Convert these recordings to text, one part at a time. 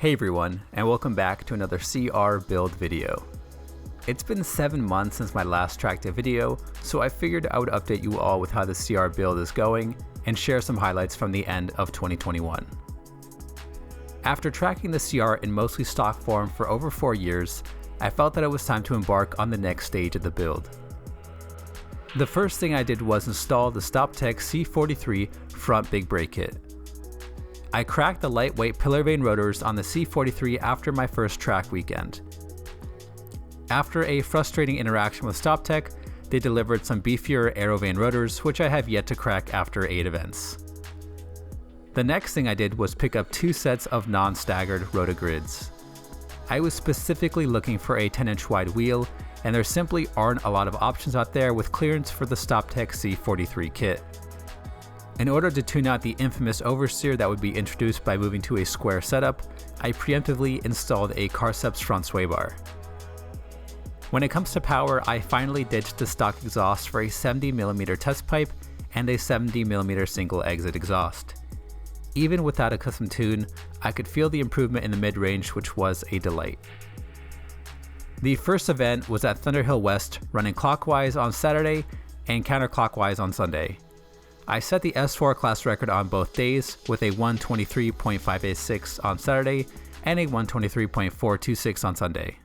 Hey everyone, and welcome back to another CR build video. It's been 7 months since my last tracked a video, so I figured I would update you all with how the CR build is going and share some highlights from the end of 2021. After tracking the CR in mostly stock form for over 4 years, I felt that it was time to embark on the next stage of the build. The first thing I did was install the StopTech C43 front big brake kit. I cracked the lightweight pillar vane rotors on the C43 after my first track weekend. After a frustrating interaction with StopTech, they delivered some beefier aero vane rotors, which I have yet to crack after 8 events. The next thing I did was pick up 2 sets of non-staggered Rota Grids. I was specifically looking for a 10-inch wide wheel, and there simply aren't a lot of options out there with clearance for the StopTech C43 kit. In order to tune out the infamous oversteer that would be introduced by moving to a square setup, I preemptively installed a Carceps front sway bar. When it comes to power, I finally ditched the stock exhaust for a 70mm test pipe and a 70mm single exit exhaust. Even without a custom tune, I could feel the improvement in the mid-range, which was a delight. The first event was at Thunderhill West, running clockwise on Saturday and counterclockwise on Sunday. I set the S4 class record on both days with a 123.586 on Saturday and a 123.426 on Sunday.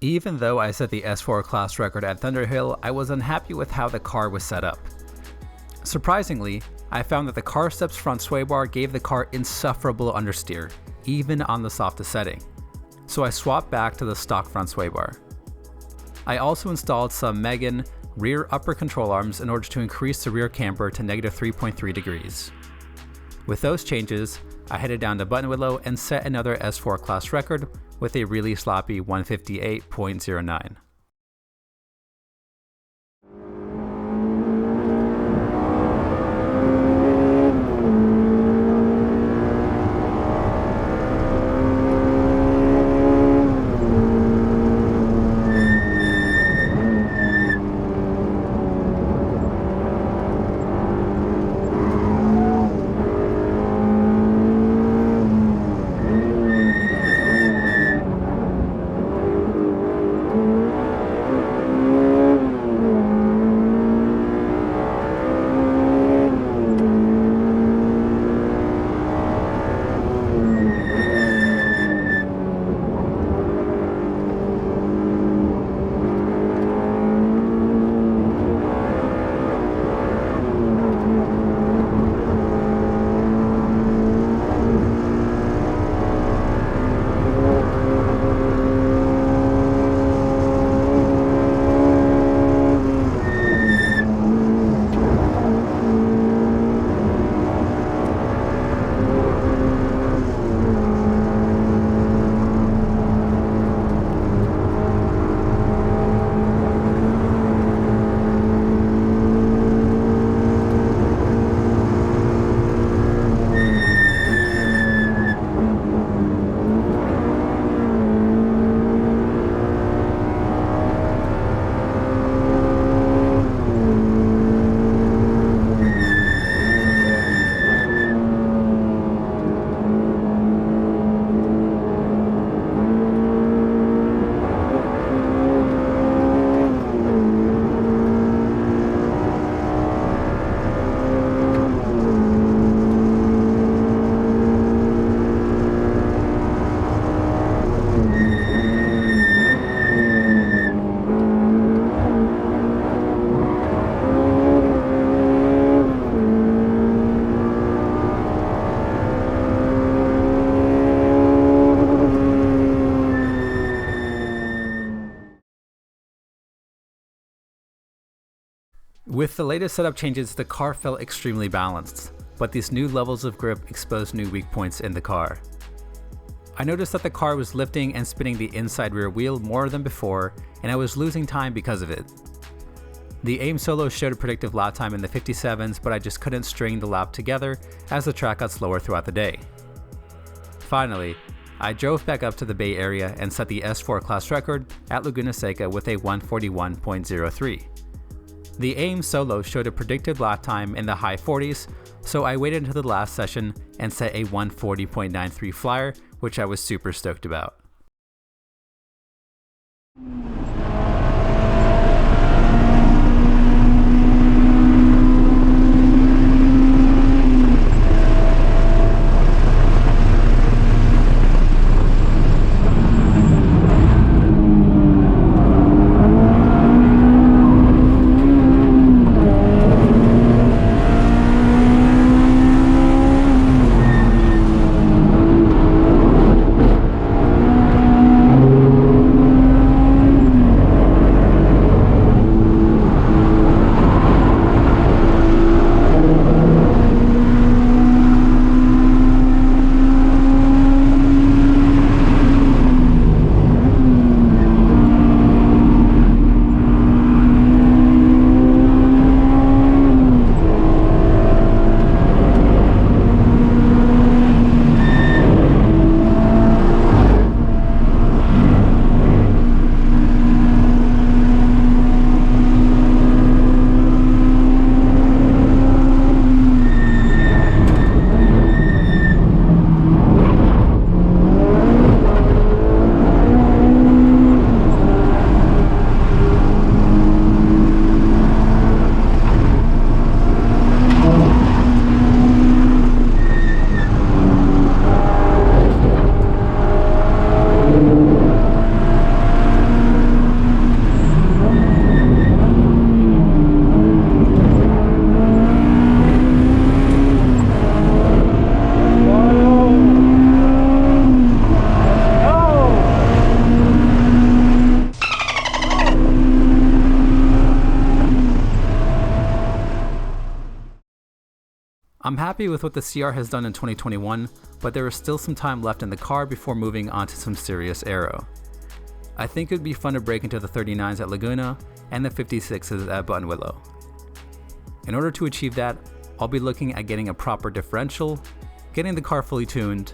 Even though I set the S4 class record at Thunderhill, I was unhappy with how the car was set up. Surprisingly, I found that the Carceps front sway bar gave the car insufferable understeer, even on the softest setting. So I swapped back to the stock front sway bar. I also installed some Megan rear upper control arms in order to increase the rear camber to -3.3 degrees. With those changes, I headed down to Buttonwillow and set another S4 class record with a really sloppy 158.09. With the latest setup changes, the car felt extremely balanced, but these new levels of grip exposed new weak points in the car. I noticed that the car was lifting and spinning the inside rear wheel more than before, and I was losing time because of it. The aim solo showed a predictive lap time in the 57s, but I just couldn't string the lap together as the track got slower throughout the day. Finally, I drove back up to the Bay Area and set the S4 class record at Laguna Seca with a 141.03. The AIM solo showed a predicted lap time in the high 40s, so I waited until the last session and set a 140.93 flyer, which I was super stoked about. I'm happy with what the CR has done in 2021, but there is still some time left in the car before moving on to some serious aero. I think it would be fun to break into the 39s at Laguna and the 56s at Buttonwillow. In order to achieve that, I'll be looking at getting a proper differential, getting the car fully tuned,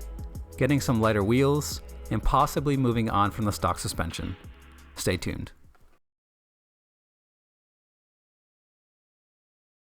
getting some lighter wheels, and possibly moving on from the stock suspension. Stay tuned.